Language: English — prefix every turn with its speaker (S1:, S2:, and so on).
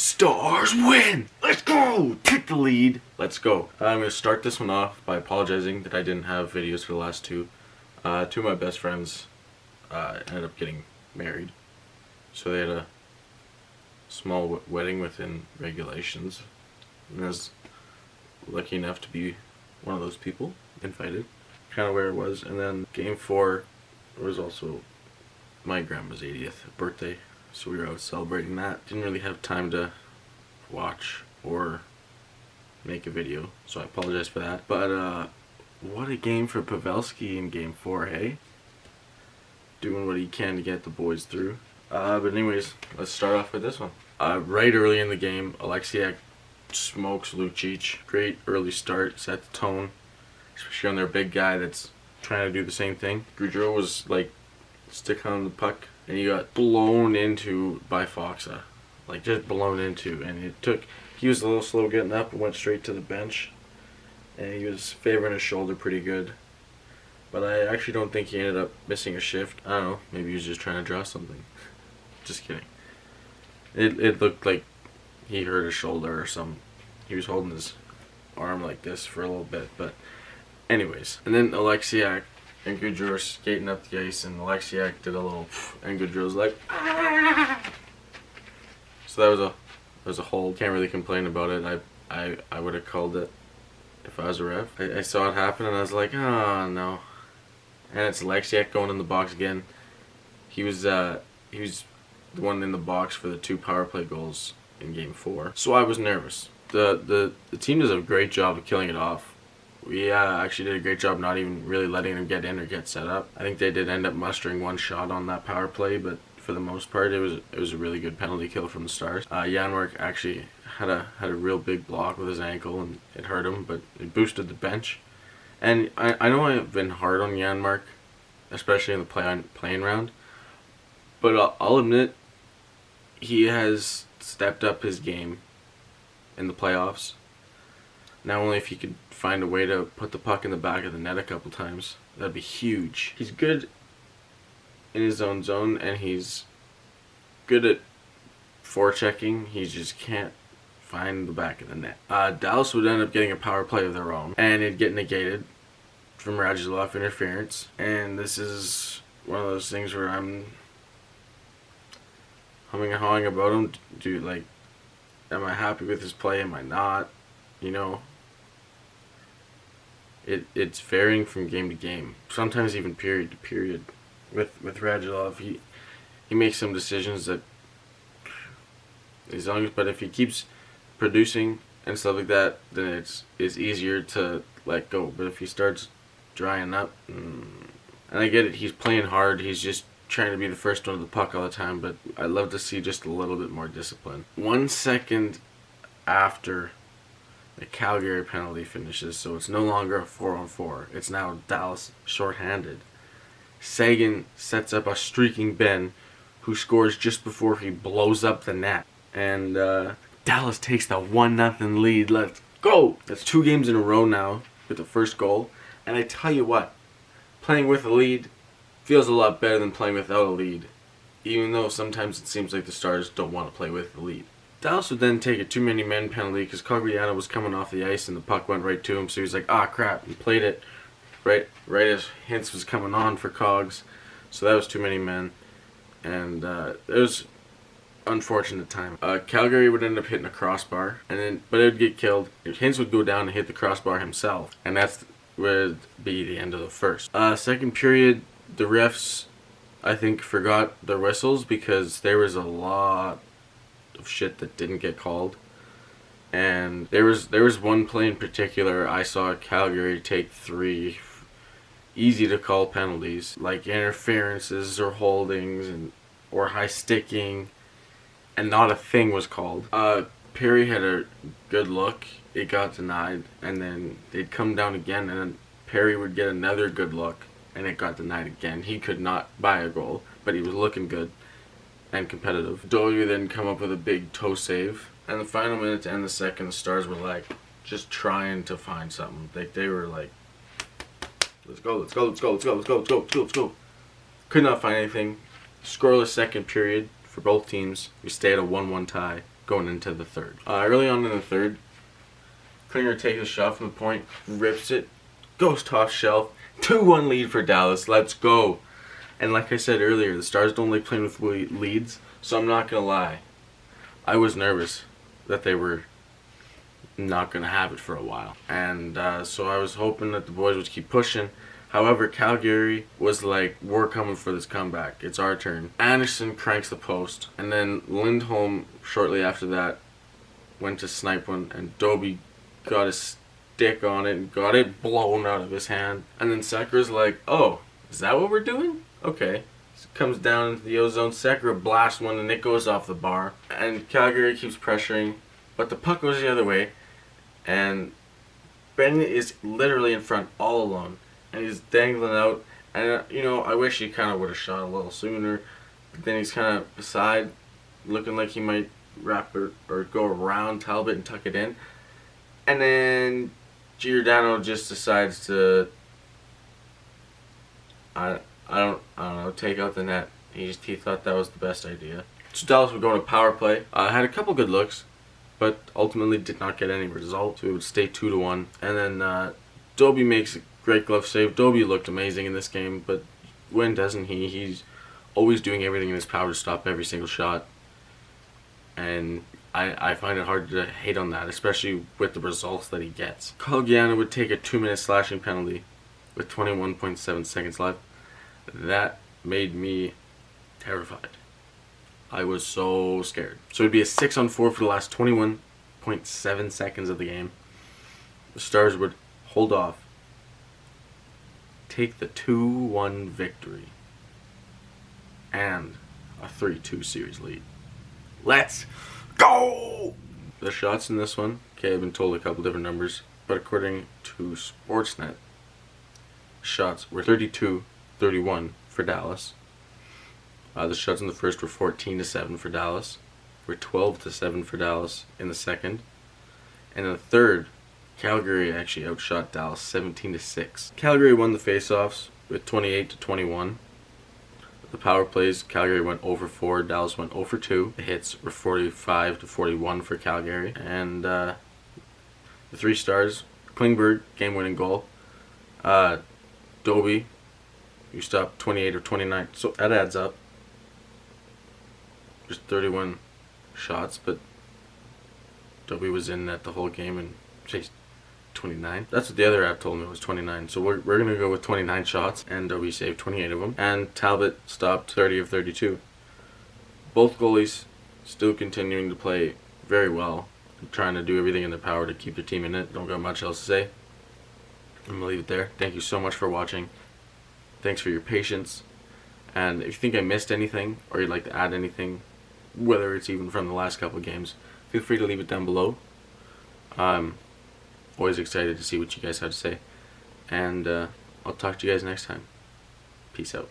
S1: Stars win! Let's go! Take the lead. Let's go. I'm going to start this one off by apologizing that I didn't have videos for the last two. Two of my best friends ended up getting married. So they had a small wedding within regulations. And I was lucky enough to be one of those people invited. Kind of where it was. And then game 4 was also my grandma's 80th birthday. So we were out celebrating that. Didn't really have time to watch or make a video, so I apologize for that. But what a game for Pavelski in game 4, hey? Doing what he can to get the boys through. But anyways, let's start off with this one. Right early in the game, Alexiak smokes Lucic. Great early start, set the tone, especially on their big guy that's trying to do the same thing. Gaudreau was like sticking on the puck, and he got blown into by Foxa. Like just blown into, and he was a little slow getting up and went straight to the bench, and he was favoring his shoulder pretty good. But I actually don't think he ended up missing a shift. I don't know, maybe he was just trying to draw something. Just kidding. It looked like he hurt his shoulder or something. He was holding his arm like this for a little bit, but anyways. And then Alexiak and Gaudreau skating up the ice, and Alexiak did a little and Gaudreau's like, ah! So that was a hold. Can't really complain about it. I would have called it if I was a ref. I saw it happen and I was like, oh no. And it's Alexiak going in the box again. He was the one in the box for the 2 power play goals in game 4. So I was nervous. The team does a great job of killing it off. We actually did a great job not even really letting them get in or get set up. I think they did end up mustering 1 shot on that power play, but for the most part, it was a really good penalty kill from the Stars. Janmark actually had a real big block with his ankle, and it hurt him, but it boosted the bench. And I know I've been hard on Janmark, especially in the playing round, but I'll admit he has stepped up his game in the playoffs. Not only if he could find a way to put the puck in the back of the net a couple times, that'd be huge. He's good in his own zone, and he's good at forechecking. He just can't find the back of the net. Dallas would end up getting a power play of their own, and it'd get negated from Radulov interference. And this is one of those things where I'm humming and hawing about him. Dude, like, am I happy with his play? Am I not? You know, it's varying from game to game. Sometimes even period to period. With Radulov, he makes some decisions that, but if he keeps producing and stuff like that, then it's easier to let go. But if he starts drying up, and I get it, he's playing hard. He's just trying to be the first one to the puck all the time. But I'd love to see just a little bit more discipline. 1 second after the Calgary penalty finishes, so it's no longer a 4-on-4. It's now Dallas shorthanded. Sagan sets up a streaking Ben, who scores just before he blows up the net. And Dallas takes the 1-0 lead. Let's go! That's 2 games in a row now with the first goal. And I tell you what, playing with a lead feels a lot better than playing without a lead. Even though sometimes it seems like the Stars don't want to play with the lead. Dallas would then take a too many men penalty because Cogliano was coming off the ice and the puck went right to him. So he was like, ah crap, and played it right as Hintz was coming on for Cogs. So that was too many men. And it was unfortunate time. Calgary would end up hitting a crossbar, but it would get killed. Hintz would go down and hit the crossbar himself. And that's would be the end of the first. Second period, the refs, I think, forgot their whistles because there was a lot of shit that didn't get called. And there was one play in particular I saw Calgary take 3 easy to call penalties, like interferences or holdings or high sticking, and not a thing was called. Perry had a good look, it got denied, and then they'd come down again, and then Perry would get another good look, and it got denied again. He could not buy a goal, but he was looking good and competitive. Doyle then come up with a big toe save, and the final minute to end the second, the Stars were like just trying to find something. They were like, let's go, let's go, let's go, let's go, let's go, let's go, let's go, let's go. Could not find anything. Scoreless second period for both teams. We stay at a 1-1 tie. going into the third. Early on in the third, Klinger takes a shot from the point, rips it, goes top shelf, 2-1 lead for Dallas. Let's go. And like I said earlier, the Stars don't like playing with leads, so I'm not gonna lie, I was nervous that they were not gonna have it for a while, and so I was hoping that the boys would keep pushing. However, Calgary was like, we're coming for this comeback. It's our turn. Anderson cranks the post, and then Lindholm shortly after that went to snipe one, and Dobie got a stick on it and got it blown out of his hand. And then Sekera's like, oh, is that what we're doing? Okay. So comes down into the ozone. Sekera blasts one and it goes off the bar. And Calgary keeps pressuring, but the puck goes the other way. And Ben is literally in front all alone. And he's dangling out. And, I wish he kind of would have shot a little sooner. But then he's kind of beside, looking like he might wrap or go around Talbot and tuck it in. And then Giordano just decides to, I don't know, take out the net. He thought that was the best idea. So Dallas would go to power play. Had a couple good looks, but ultimately did not get any result. So it would stay 2-1. And then Dobie makes a great glove save. Dobie looked amazing in this game, but when doesn't he? He's always doing everything in his power to stop every single shot. And I find it hard to hate on that, especially with the results that he gets. Colgiano would take a 2-minute slashing penalty with 21.7 seconds left. That made me terrified. I was so scared. So it'd be a 6-on-4 for the last 21.7 seconds of the game. The Stars would hold off, take the 2-1 victory, and a 3-2 series lead. Let's go! The shots in this one, okay, I've been told a couple different numbers, but according to Sportsnet, shots were 32-31 for Dallas. The shots in the first were 14-7 for Dallas, were 12-7 for Dallas in the second, and in the third, Calgary actually outshot Dallas 17-6. Calgary won the faceoffs with 28-21. The power plays, Calgary went 0-4, Dallas went 0-2. The hits were 45-41 for Calgary. And the three Stars, Klingberg, game-winning goal. Dobie, you stopped 28 of 29. So that adds up. Just 31 shots, but Dobie was in that the whole game and chased 29. That's what the other app told me, was 29. So we're going to go with 29 shots, and Dobie saved 28 of them. And Talbot stopped 30 of 32. Both goalies still continuing to play very well, trying to do everything in their power to keep their team in it. Don't got much else to say. I'm going to leave it there. Thank you so much for watching. Thanks for your patience. And if you think I missed anything, or you'd like to add anything, whether it's even from the last couple of games, feel free to leave it down below. Always excited to see what you guys have to say. And I'll talk to you guys next time. Peace out.